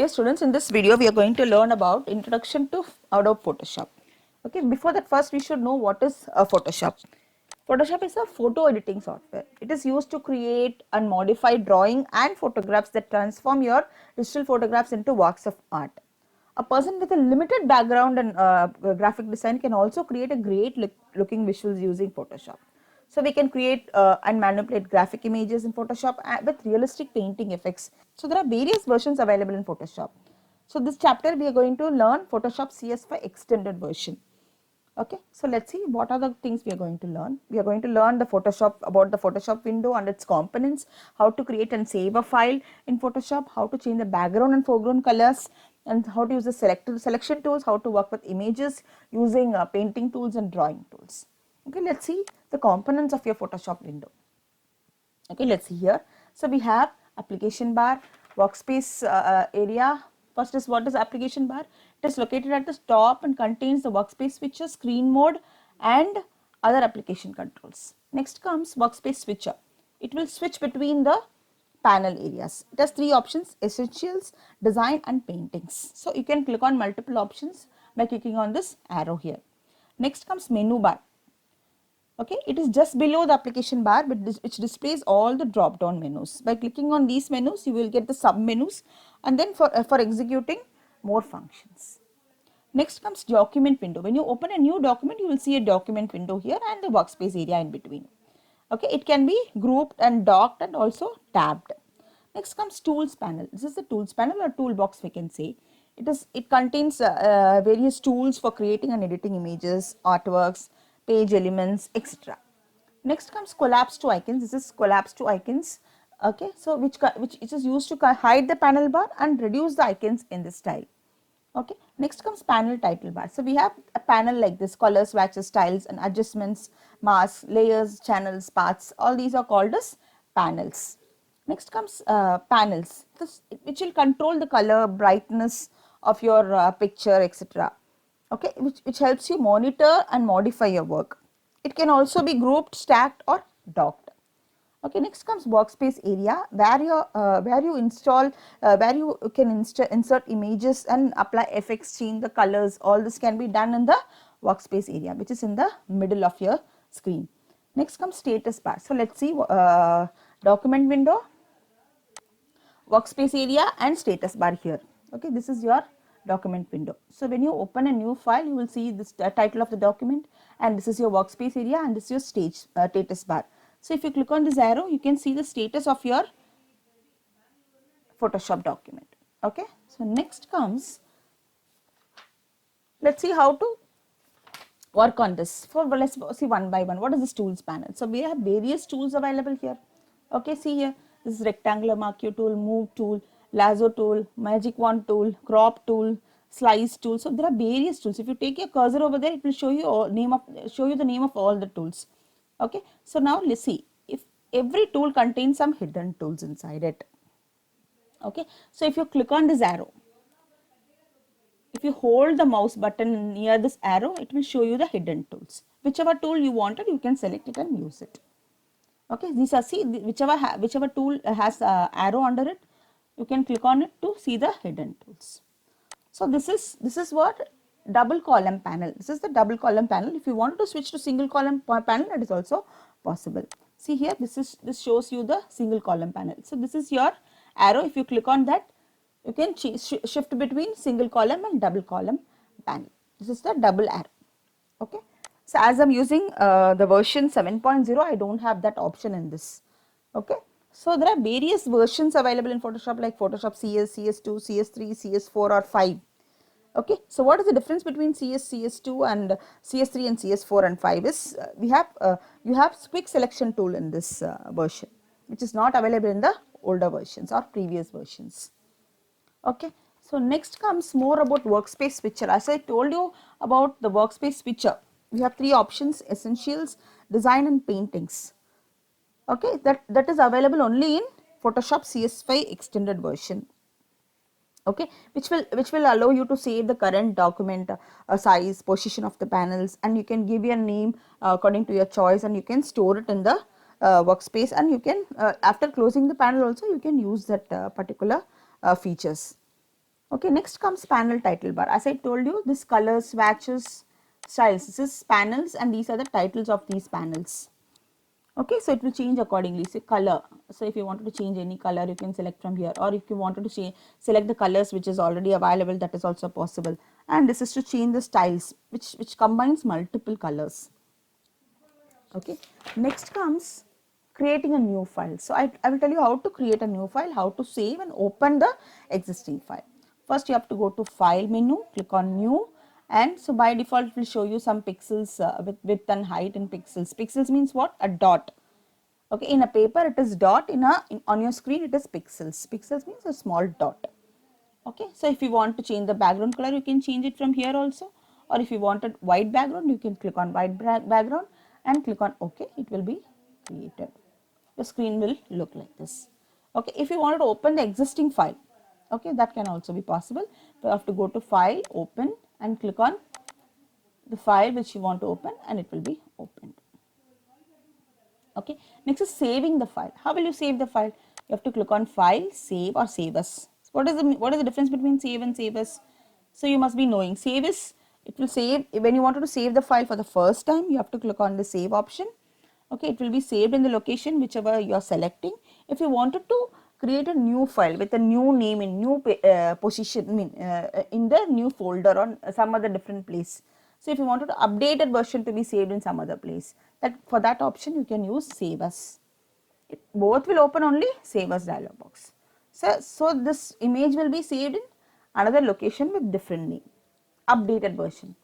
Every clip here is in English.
Okay, students, in this video we are going to learn about introduction to Adobe Photoshop. Okay, before that, first we should know what is a Photoshop. Photoshop is a photo editing software. It is used to create and modify drawing and photographs that transform your digital photographs into works of art. A person with a limited background in graphic design can also create a great looking visuals using Photoshop. So we can create and manipulate graphic images in Photoshop with realistic painting effects. So there are various versions available in Photoshop. So this chapter we are going to learn Photoshop CS5 extended version. Okay, so let's see what are the things we are going to learn. We are going to learn the Photoshop, about the Photoshop window and its components, how to create and save a file in Photoshop, how to change the background and foreground colors, and how to use the selection tools, how to work with images using painting tools and drawing tools. Okay, let's see the components of your Photoshop window. Okay, let's see here. So we have application bar, workspace area. First is, what is application bar? It is located at the top and contains the workspace switcher, screen mode and other application controls. Next comes workspace switcher. It will switch between the panel areas. It has three options: essentials, design and paintings. So you can click on multiple options by clicking on this arrow here. Next comes menu bar. Okay, it is just below the application bar, but which displays all the drop down menus. By clicking on these menus, you will get the sub menus, and then for executing more functions. Next comes document window. When you open a new document, you will see a document window here and the workspace area in between. Okay, it can be grouped and docked and also tabbed. Next comes tools panel. This is the tools panel or toolbox, we can say. It contains various tools for creating and editing images, artworks, page elements, etc. Next comes collapse to icons. This is collapse to icons. Okay, so which is used to hide the panel bar and reduce the icons in this style. Okay, next comes panel title bar. So we have a panel like this: colors, swatches, styles and adjustments, masks, layers, channels, paths. All these are called as panels. Next comes panels, which will control the color, brightness of your picture, etc. Okay, which helps you monitor and modify your work. It can also be grouped, stacked or docked. Okay, next comes workspace area, where you install where you can insert images and apply effects, change the colors. All this can be done in the workspace area, which is in the middle of your screen. Next comes status bar. So let's see document window, workspace area and status bar here. Okay, this is your document window. So when you open a new file, you will see this title of the document, and this is your workspace area, and this is your status bar. So if you click on this arrow, you can see the status of your Photoshop document. Okay, so next comes, let's see how to work on this. Let's see one by one. What is this tools panel? So we have various tools available here. Okay, see here, this is rectangular marquee tool, move tool, lasso tool, magic wand tool, crop tool, slice tool. So there are various tools. If you take your cursor over there, it will show you the name of all the tools. Okay, so now let's see, if every tool contains some hidden tools inside it. Okay, so if you click on this arrow, if you hold the mouse button near this arrow, it will show you the hidden tools. Whichever tool you wanted, you can select it and use it. Okay, these are, see, whichever tool has arrow under it, you can click on it to see the hidden tools. So this is what double column panel. This is the double column panel. If you want to switch to single column panel, that is also possible. See here, this shows you the single column panel. So this is your arrow. If you click on that, you can shift between single column and double column panel. This is the double arrow. Okay. So as I'm using the version 7.0, I don't have that option in this. Okay. So there are various versions available in Photoshop, like Photoshop CS, CS2, CS3, CS4 or 5. Okay. So what is the difference between CS, CS2 and CS3 and CS4 and 5 is you have quick selection tool in this version, which is not available in the older versions or previous versions. Okay. So next comes more about workspace switcher. As I told you about the workspace switcher, we have three options: essentials, design and paintings. Okay, that is available only in Photoshop CS5 extended version. Okay, which will allow you to save the current document size, position of the panels, and you can give your name according to your choice, and you can store it in the workspace, and you can after closing the panel also you can use that particular features. Okay, next comes panel title bar. As I told you, this colors, swatches, styles, this is panels and these are the titles of these panels. Okay, so it will change accordingly. Say color. So if you wanted to change any color, you can select from here, or if you wanted to change, select the colors which is already available, that is also possible. And this is to change the styles, which combines multiple colors. Okay, next comes creating a new file. So I will tell you how to create a new file, how to save and open the existing file. First you have to go to file menu, click on new, and so by default it will show you some pixels with width and height in pixels. Pixels means what? A dot. Okay, in a paper it is dot, on your screen it is pixels. Pixels means a small dot. Okay, so if you want to change the background color, you can change it from here also, or if you wanted white background, you can click on white background and click on OK. It will be created. The screen will look like this. Okay, if you wanted to open the existing file, okay, that can also be possible. You have to go to file, open, and click on the file which you want to open, and it will be opened. Okay, next is saving the file. How will you save the file? You have to click on file, save, or save as. What is the difference between save and save as? So you must be knowing. Save is, it will save when you wanted to save the file for the first time, you have to click on the save option. Okay, it will be saved in the location whichever you are selecting. If you wanted to create a new file with a new name in new position, in the new folder on some other different place. So if you wanted to updated version to be saved in some other place, that for that option you can use save as. Both will open only save as dialog box. So this image will be saved in another location with different name, updated version.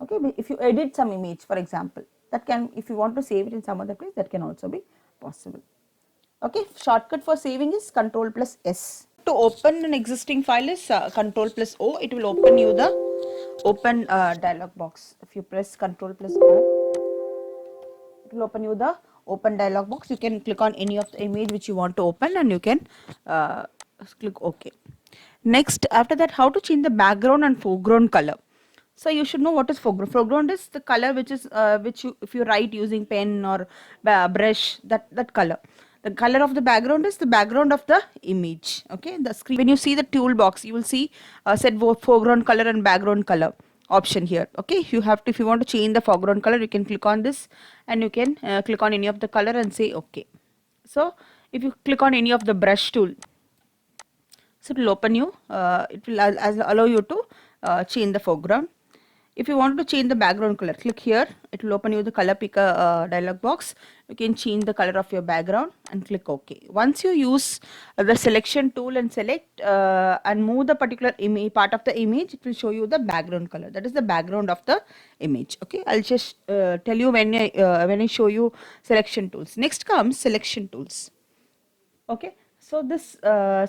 Okay, if you edit some image, for example, that can, if you want to save it in some other place, that can also be possible. Okay, shortcut for saving is Control plus S. To open an existing file is Control plus O. It will open you the open dialog box. If you press Control plus O, it will open you the open dialog box. You can click on any of the image which you want to open and you can click OK. Next, after that, how to change the background and foreground color. So you should know what is foreground. Foreground is the color which is which you, if you write using pen or brush, that color. The color of the background is the background of the image. Okay, the screen. When you see the toolbox, you will see set both foreground color and background color option here. Okay, you have to, if you want to change the foreground color, you can click on this and you can click on any of the color and say OK. So if you click on any of the brush tool, so it will open you, it will allow you to change the foreground. If you want to change the background color, click here. It will open you the color picker dialog box. You can change the color of your background and click OK. Once you use the selection tool and select and move the particular part of the image, it will show you the background color. That is the background of the image. Okay, I'll just tell you when I show you selection tools. Next comes selection tools. Okay, so this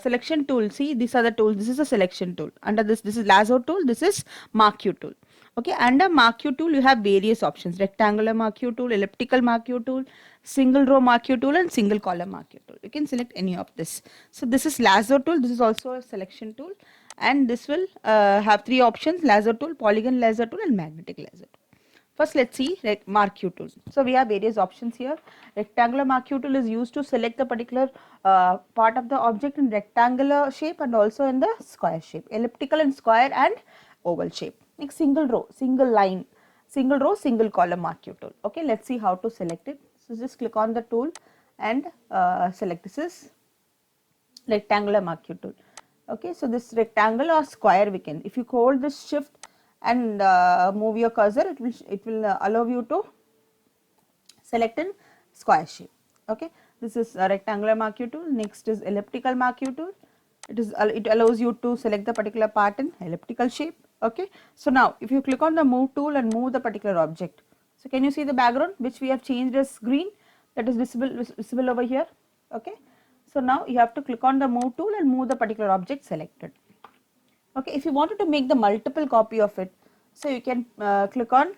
selection tool, see, these are the tools. This is a selection tool. Under this is lasso tool, this is mark you tool. Okay, under mark you tool you have various options: rectangular mark you tool, elliptical mark you tool, single row mark you tool, and single column mark you tool. You can select any of this. So this is lasso tool. This is also a selection tool, and this will have three options: lasso tool, polygon lasso tool, and magnetic lasso tool. First, let's see mark you tool. So we have various options here. Rectangular mark you tool is used to select the particular part of the object in rectangular shape and also in the square shape, elliptical and square and oval shape. Next, single row, single line, single row, single column mark you tool. Okay, let's see how to select it. So just click on the tool and select. This is rectangular mark you tool. Okay, so this rectangle or square we can, if you hold this shift and move your cursor, it will allow you to select in square shape. Okay, this is a rectangular mark you tool. Next is elliptical mark you tool. It allows you to select the particular part in elliptical shape. Okay, so now if you click on the move tool and move the particular object, so can you see the background which we have changed as green, that is visible over here. Okay, so now you have to click on the move tool and move the particular object selected. Okay, if you wanted to make the multiple copy of it, so you can click on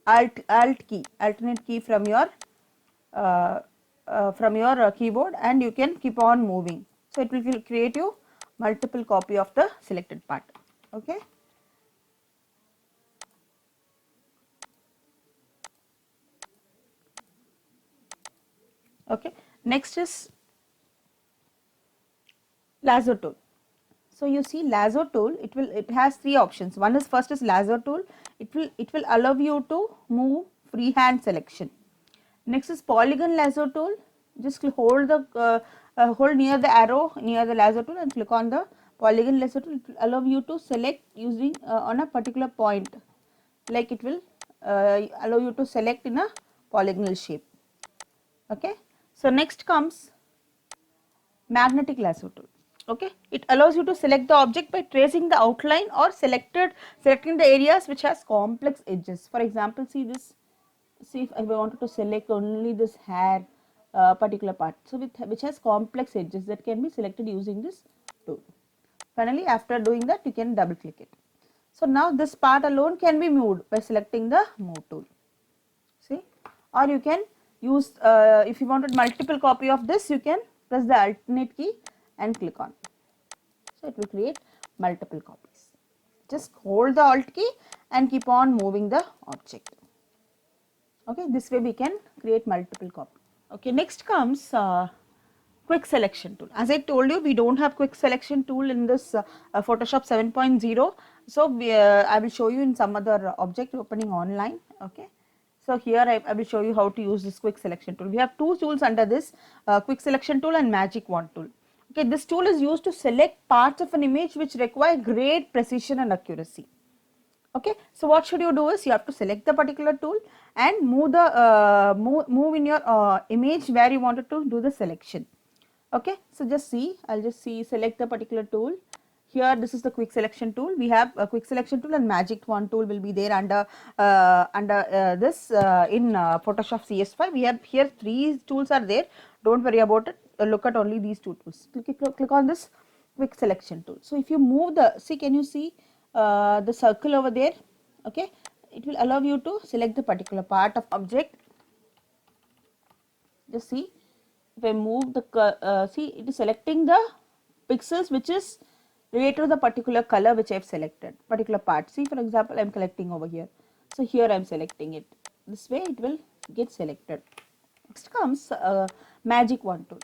alt key, alternate key from your keyboard, and you can keep on moving. So it will create you multiple copy of the selected part. Okay. Okay. Next is Lasso tool. So you see lasso tool, it has three options. One is, first is lasso tool. It will allow you to move freehand selection. Next is polygon lasso tool. Just hold the hold near the arrow near the lasso tool and click on the polygon lasso tool. It will allow you to select using on a particular point. Like it will allow you to select in a polygonal shape. Okay. So next comes magnetic lasso tool. Okay, it allows you to select the object by tracing the outline or selecting the areas which has complex edges. For example, see this. See if I wanted to select only this hair particular part, so which has complex edges, that can be selected using this tool. Finally, after doing that, you can double click it. So now this part alone can be moved by selecting the move tool. See, or you can use if you wanted multiple copy of this, you can press the alternate key and click on. So it will create multiple copies. Just hold the alt key and keep on moving the object. Okay, this way we can create multiple copies. Okay, next comes quick selection tool. As I told you, we don't have quick selection tool in this Photoshop 7.0. So I will show you in some other object opening online. Okay. So here I will show you how to use this quick selection tool. We have two tools under this, quick selection tool and magic wand tool. Okay, this tool is used to select parts of an image which require great precision and accuracy. Okay, so what should you do is, you have to select the particular tool and move the move in your image where you wanted to do the selection. Okay, so just see, I'll just select the particular tool. Here this is the quick selection tool. We have a quick selection tool and magic wand tool will be there under this in Photoshop CS5. We have here three tools are there. Don't worry about it. Look at only these two tools. Click on this quick selection tool. So if you move the, see, can you see the circle over there? Okay, it will allow you to select the particular part of object. Just see, if I move the see, it is selecting the pixels which is related to the particular color which I have selected, particular part. See, for example, I am collecting over here. So here I am selecting it. This way it will get selected. Next comes magic wand tool.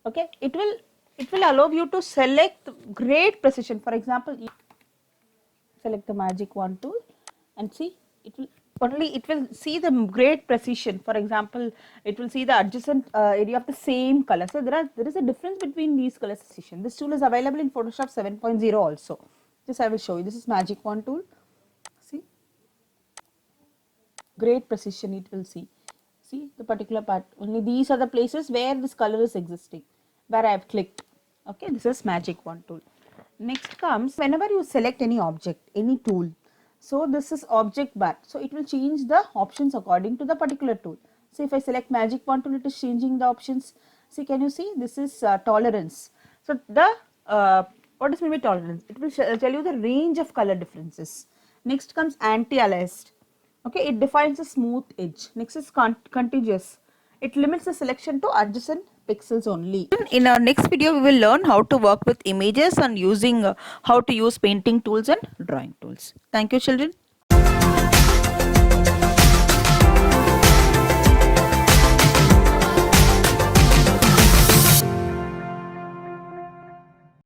Okay, it will allow you to select great precision. For example, select the magic wand tool and see, it will see the great precision. For example, it will see the adjacent area of the same color. So there is a difference between these color precision. This tool is available in Photoshop 7.0 also. Just I will show you. This is magic wand tool. See, great precision it will see. See the particular part. Only these are the places where this color is existing, where I have clicked. Okay, this is magic wand tool. Next comes, whenever you select any object, any tool, so this is object bar. So it will change the options according to the particular tool. So if I select magic wand tool, it is changing the options. See, can you see? This is tolerance. So the what is meant by tolerance? It will tell you the range of color differences. Next comes anti-aliased. Okay, it defines a smooth edge. Next is contiguous. It limits the selection to adjacent pixels only. In our next video, we will learn how to work with images and using how to use painting tools and drawing tools. Thank you, children.